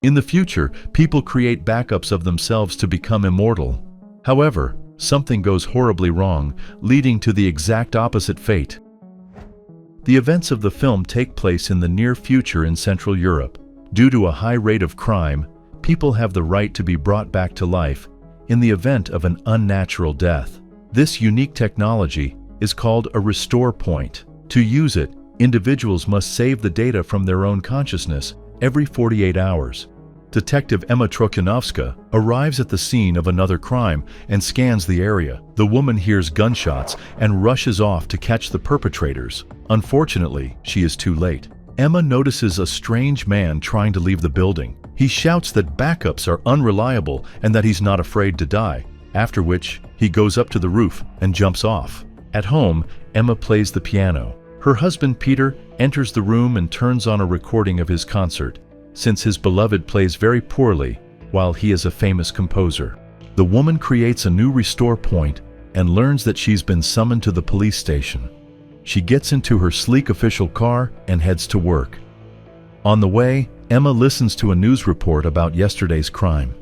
In the future, people create backups of themselves to become immortal. However, something goes horribly wrong, leading to the exact opposite fate. The events of the film take place in the near future in Central Europe. Due to a high rate of crime, people have the right to be brought back to life in the event of an unnatural death. This unique technology is called a restore point. To use it, individuals must save the data from their own consciousness every 48 hours. Detective Emma Trokhanovska arrives at the scene of another crime and scans the area. The woman hears gunshots and rushes off to catch the perpetrators. Unfortunately, she is too late. Emma notices a strange man trying to leave the building. He shouts that backups are unreliable and that he's not afraid to die, after which he goes up to the roof and jumps off. At home, Emma plays the piano. Her husband Peter enters the room and turns on a recording of his concert, since his beloved plays very poorly while he is a famous composer. The woman creates a new restore point and learns that she's been summoned to the police station. She gets into her sleek official car and heads to work. On the way, Emma listens to a news report about yesterday's crime.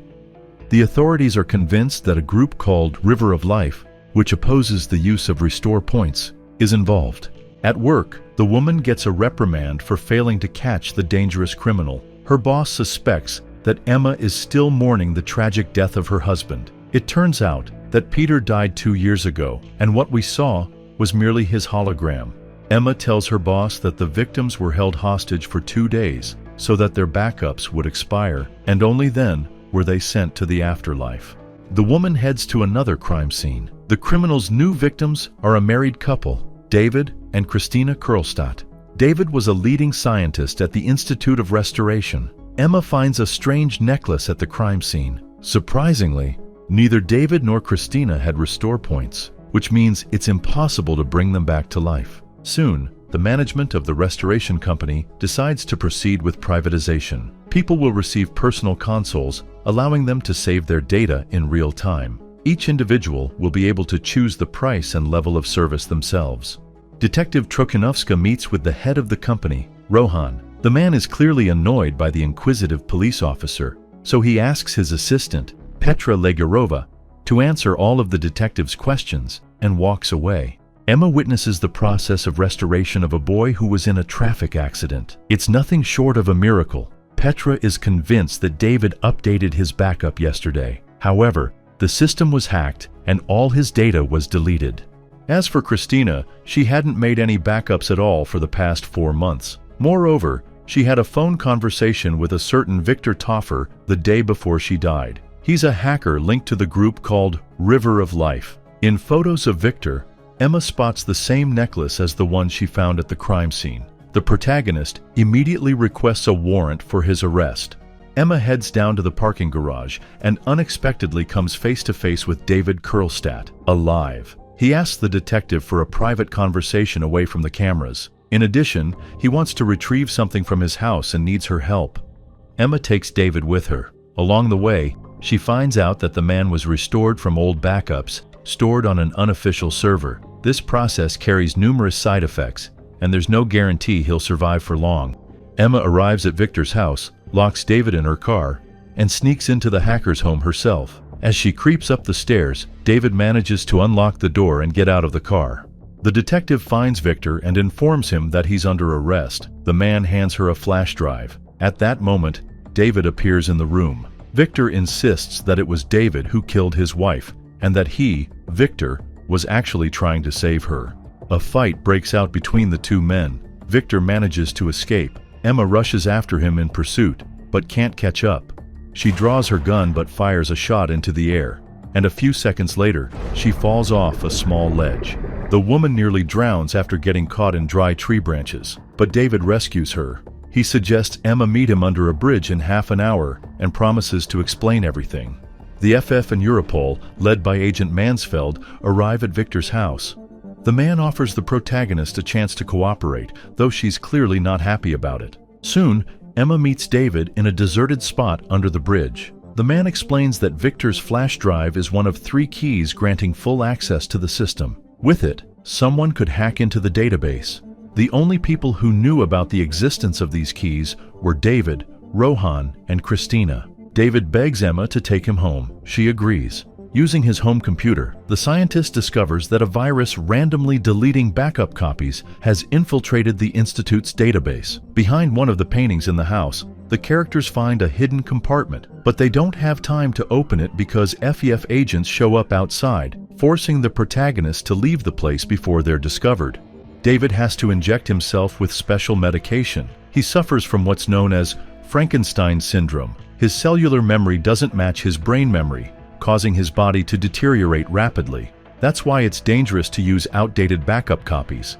The authorities are convinced that a group called River of Life, which opposes the use of restore points, is involved. At work, the woman gets a reprimand for failing to catch the dangerous criminal. Her boss suspects that Emma is still mourning the tragic death of her husband. It turns out that Peter died 2 years ago, and what we saw was merely his hologram. Emma tells her boss that the victims were held hostage for 2 days so that their backups would expire, and only then were they sent to the afterlife. The woman heads to another crime scene. The criminal's new victims are a married couple, David and Christina Kurstat. David was a leading scientist at the Institute of Restoration. Emma finds a strange necklace at the crime scene. Surprisingly, neither David nor Christina had restore points, which means it's impossible to bring them back to life. Soon, the management of the restoration company decides to proceed with privatization. People will receive personal consoles, allowing them to save their data in real time. Each individual will be able to choose the price and level of service themselves. Detective Trokhanovska meets with the head of the company, Rohan. The man is clearly annoyed by the inquisitive police officer, so he asks his assistant, Petra Legurova, to answer all of the detective's questions and walks away. Emma witnesses the process of restoration of a boy who was in a traffic accident. It's nothing short of a miracle. Petra is convinced that David updated his backup yesterday. However, the system was hacked and all his data was deleted. As for Christina, she hadn't made any backups at all for the past 4 months. Moreover, she had a phone conversation with a certain Victor Toffer the day before she died. He's a hacker linked to the group called River of Life. In photos of Victor, Emma spots the same necklace as the one she found at the crime scene. The protagonist immediately requests a warrant for his arrest. Emma heads down to the parking garage and unexpectedly comes face to face with David Kurstat, alive. He asks the detective for a private conversation away from the cameras. In addition, he wants to retrieve something from his house and needs her help. Emma takes David with her. Along the way, she finds out that the man was restored from old backups, stored on an unofficial server. This process carries numerous side effects, and there's no guarantee he'll survive for long. Emma arrives at Victor's house, locks David in her car, and sneaks into the hacker's home herself. As she creeps up the stairs, David manages to unlock the door and get out of the car. The detective finds Victor and informs him that he's under arrest. The man hands her a flash drive. At that moment, David appears in the room. Victor insists that it was David who killed his wife, and that he, Victor, was actually trying to save her. A fight breaks out between the two men. Victor manages to escape. Emma rushes after him in pursuit, but can't catch up. She draws her gun but fires a shot into the air, and a few seconds later, she falls off a small ledge. The woman nearly drowns after getting caught in dry tree branches, but David rescues her. He suggests Emma meet him under a bridge in half an hour and promises to explain everything. The FF and Europol, led by Agent Mansfeld, arrive at Victor's house. The man offers the protagonist a chance to cooperate, though she's clearly not happy about it. Soon, Emma meets David in a deserted spot under the bridge. The man explains that Victor's flash drive is one of 3 keys granting full access to the system. With it, someone could hack into the database. The only people who knew about the existence of these keys were David, Rohan, and Christina. David begs Emma to take him home. She agrees. Using his home computer, the scientist discovers that a virus randomly deleting backup copies has infiltrated the Institute's database. Behind one of the paintings in the house, the characters find a hidden compartment, but they don't have time to open it because FEF agents show up outside, forcing the protagonist to leave the place before they're discovered. David has to inject himself with special medication. He suffers from what's known as Frankenstein syndrome. His cellular memory doesn't match his brain memory, causing his body to deteriorate rapidly. That's why it's dangerous to use outdated backup copies.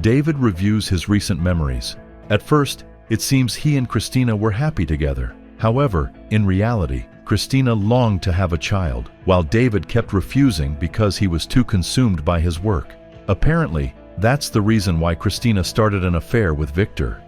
David reviews his recent memories. At first, it seems he and Christina were happy together. However, in reality, Christina longed to have a child, while David kept refusing because he was too consumed by his work. Apparently, that's the reason why Christina started an affair with Victor.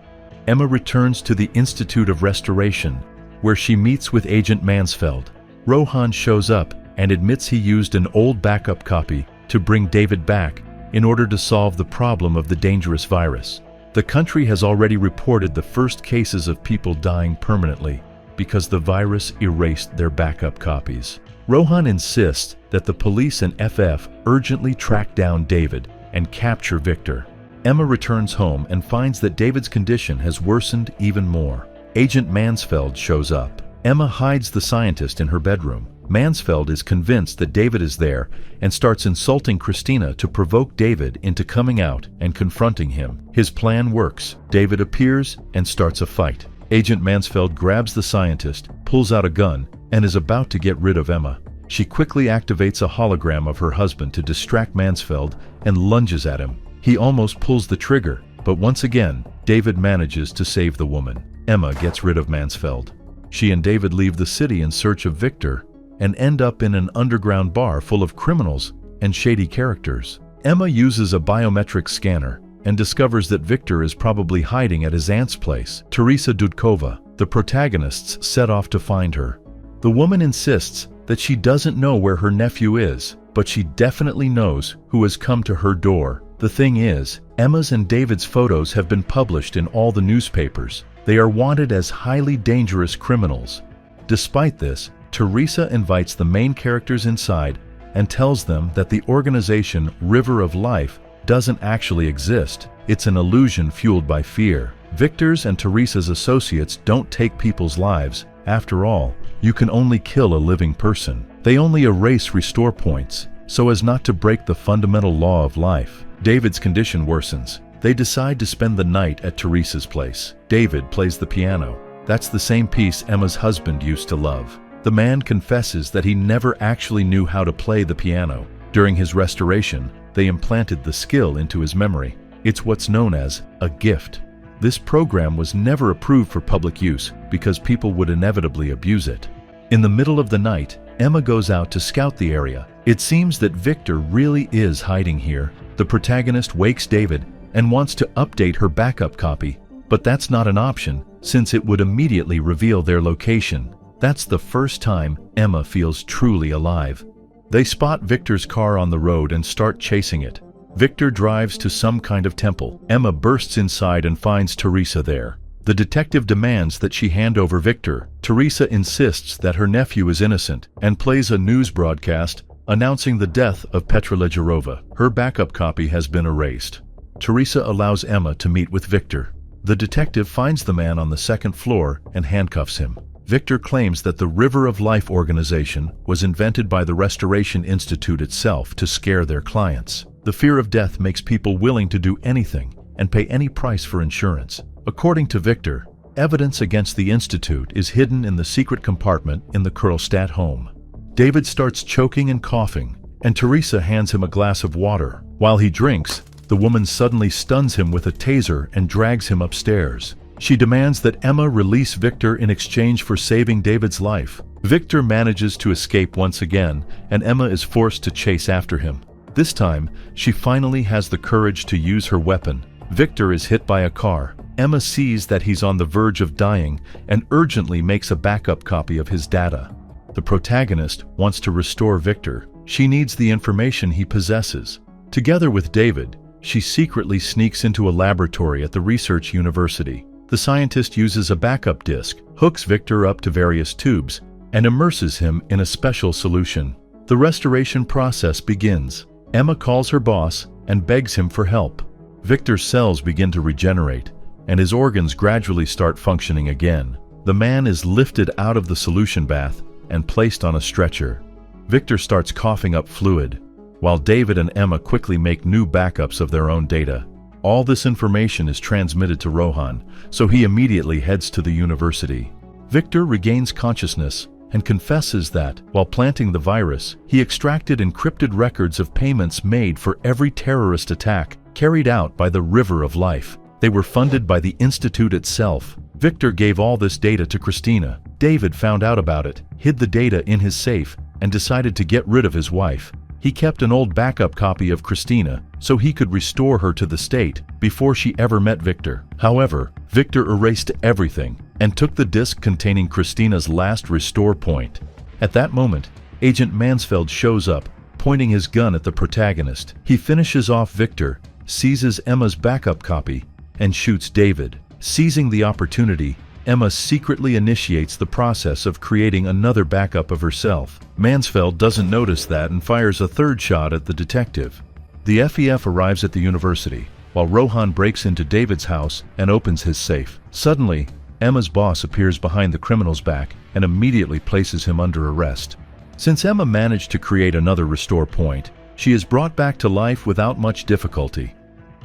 Emma returns to the Institute of Restoration, where she meets with Agent Mansfeld. Rohan shows up and admits he used an old backup copy to bring David back in order to solve the problem of the dangerous virus. The country has already reported the first cases of people dying permanently because the virus erased their backup copies. Rohan insists that the police and FF urgently track down David and capture Victor. Emma returns home and finds that David's condition has worsened even more. Agent Mansfeld shows up. Emma hides the scientist in her bedroom. Mansfeld is convinced that David is there and starts insulting Christina to provoke David into coming out and confronting him. His plan works. David appears and starts a fight. Agent Mansfeld grabs the scientist, pulls out a gun, and is about to get rid of Emma. She quickly activates a hologram of her husband to distract Mansfeld and lunges at him. He almost pulls the trigger, but once again, David manages to save the woman. Emma gets rid of Mansfeld. She and David leave the city in search of Victor and end up in an underground bar full of criminals and shady characters. Emma uses a biometric scanner and discovers that Victor is probably hiding at his aunt's place, Teresa Dudkova. The protagonists set off to find her. The woman insists that she doesn't know where her nephew is, but she definitely knows who has come to her door. The thing is, Emma's and David's photos have been published in all the newspapers. They are wanted as highly dangerous criminals. Despite this, Teresa invites the main characters inside and tells them that the organization River of Life doesn't actually exist. It's an illusion fueled by fear. Victor's and Teresa's associates don't take people's lives. After all, you can only kill a living person. They only erase restore points so as not to break the fundamental law of life. David's condition worsens. They decide to spend the night at Teresa's place. David plays the piano. That's the same piece Emma's husband used to love. The man confesses that he never actually knew how to play the piano. During his restoration, they implanted the skill into his memory. It's what's known as a gift. This program was never approved for public use because people would inevitably abuse it. In the middle of the night, Emma goes out to scout the area. It seems that Victor really is hiding here. The protagonist wakes David and wants to update her backup copy, but that's not an option since it would immediately reveal their location. That's the first time Emma feels truly alive. They spot Victor's car on the road and start chasing it. Victor drives to some kind of temple. Emma bursts inside and finds Teresa there. The detective demands that she hand over Victor. Teresa insists that her nephew is innocent and plays a news broadcast announcing the death of Petra Ledgerova. Her backup copy has been erased. Teresa allows Emma to meet with Victor. The detective finds the man on the second floor and handcuffs him. Victor claims that the River of Life organization was invented by the Restoration Institute itself to scare their clients. The fear of death makes people willing to do anything and pay any price for insurance. According to Victor, evidence against the Institute is hidden in the secret compartment in the Kurstat home. David starts choking and coughing, and Teresa hands him a glass of water. While he drinks, the woman suddenly stuns him with a taser and drags him upstairs. She demands that Emma release Victor in exchange for saving David's life. Victor manages to escape once again, and Emma is forced to chase after him. This time, she finally has the courage to use her weapon. Victor is hit by a car. Emma sees that he's on the verge of dying and urgently makes a backup copy of his data. The protagonist wants to restore Victor. She needs the information he possesses. Together with David, she secretly sneaks into a laboratory at the research university. The scientist uses a backup disc, hooks Victor up to various tubes, and immerses him in a special solution. The restoration process begins. Emma calls her boss and begs him for help. Victor's cells begin to regenerate, and his organs gradually start functioning again. The man is lifted out of the solution bath and placed on a stretcher. Victor starts coughing up fluid, while David and Emma quickly make new backups of their own data. All this information is transmitted to Rohan, so he immediately heads to the university. Victor regains consciousness and confesses that, while planting the virus, he extracted encrypted records of payments made for every terrorist attack carried out by the River of Life. They were funded by the Institute itself. Victor gave all this data to Christina. David found out about it, hid the data in his safe, and decided to get rid of his wife. He kept an old backup copy of Christina so he could restore her to the state before she ever met Victor. However, Victor erased everything and took the disk containing Christina's last restore point. At that moment, Agent Mansfeld shows up, pointing his gun at the protagonist. He finishes off Victor, seizes Emma's backup copy, and shoots David. Seizing the opportunity, Emma secretly initiates the process of creating another backup of herself. Mansfeld doesn't notice that and fires a third shot at the detective. The FEF arrives at the university, while Rohan breaks into David's house and opens his safe. Suddenly, Emma's boss appears behind the criminal's back and immediately places him under arrest. Since Emma managed to create another restore point, she is brought back to life without much difficulty.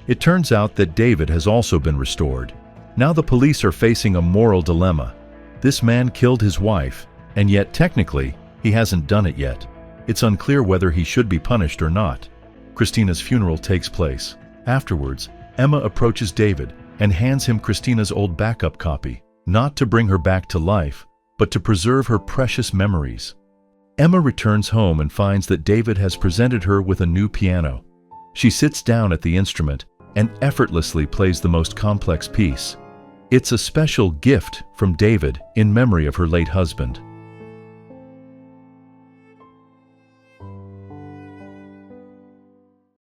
It turns out that David has also been restored. Now the police are facing a moral dilemma. This man killed his wife, and yet technically, he hasn't done it yet. It's unclear whether he should be punished or not. Christina's funeral takes place. Afterwards, Emma approaches David and hands him Christina's old backup copy, not to bring her back to life, but to preserve her precious memories. Emma returns home and finds that David has presented her with a new piano. She sits down at the instrument and effortlessly plays the most complex piece. It's a special gift from David in memory of her late husband.